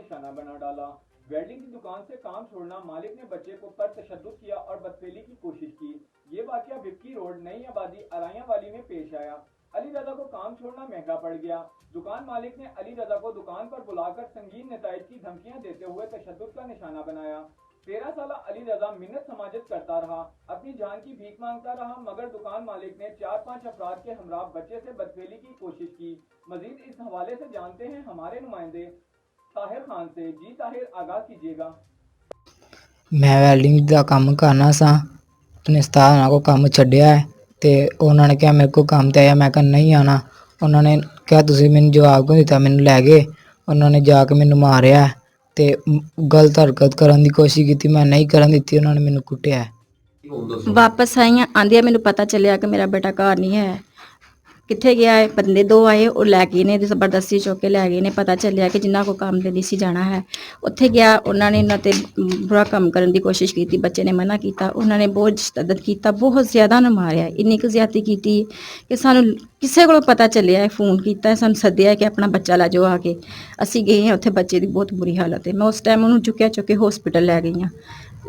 निशाना बना डाला। वेल्डिंग की दुकान से काम छोड़ना, मालिक ने बच्चे को पर तशद्दुद किया और बदफेली की कोशिश की। ये वाकया विक्की रोड नई आबादी अराइया वाली में पेश आया। अली रजा को काम छोड़ना महंगा पड़ गया। दुकान मालिक ने अली रजा को दुकान पर बुलाकर संगीन नताइज की धमकियां देते हुए तशद्दुद का निशाना बनाया। 13 साल अली रजा मिन्नत समाजत करता रहा, अपनी जान की भीख मांगता रहा, मगर दुकान मालिक ने 4-5 अफराद के हमरा बच्चे से बदफेली की कोशिश की। मजीद इस हवाले से जानते हैं हमारे नुमाइंदे ताहिर खान से। जी ताहिर, आगाज कीजिएगा। मैं वैल्डिंग का काम करना सा, अपने उस्ताद को काम छड्डिया है तो उन्होंने कहा मेरे को काम ते आया, मैं कहा नहीं आना। उन्होंने कहा तुसीं मैनूं जवाब क्यों दिता, मैनूं लै गए। उन्होंने जाके मैनूं मारिया ते गलत हरकत करने की कोशिश की, मैं नहीं करन दित्ती, उन्होंने मैनूं कुट्टिया। वापस आई आंदिया मैनूं पता चलिया कि मेरा बेटा घर नहीं है। कित्थे गया है, बंदे दो आए और लै गए ने, जबरदस्ती चुक के लै गए ने। पता चलिया कि जिन्हां को काम ते नहीं सी जाना है, उत्थे गया। उन्होंने इन्हां ते बुरा काम करने की कोशिश की। बच्चे ने मना किया, उन्होंने बहुत शदत किया, बहुत ज़्यादा ने मारिया। इन्नी क ज्यादती की कि सानूं किसे कोलों पता चलिया है, फोन किया, सानूं सद्दिया कि अपना बच्चा लै जाओ आके। असीं गए हैं, उत्थे बच्चे की बहुत बुरी हालत है। मैं उस टाइम उन्होंने चुक्या चुक के हॉस्पिटल लै गई हाँ।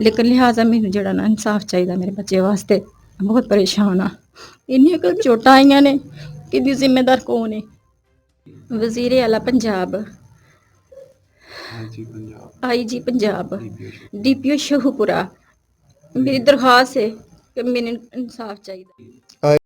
लेकिन लिहाजा मैनूं जिहड़ा ना इंसाफ चाहिए मेरे बच्चे वास्ते। बहुत परेशान हाँ। इन्नियां क चोटां आईयां ने कि इहदी जिम्मेदार कौन है। वजीर आला पंजाब, IG पंजाब, DPO शहूपुरा। मेरी दरखास्त है कि मैनूं इंसाफ चाहिए।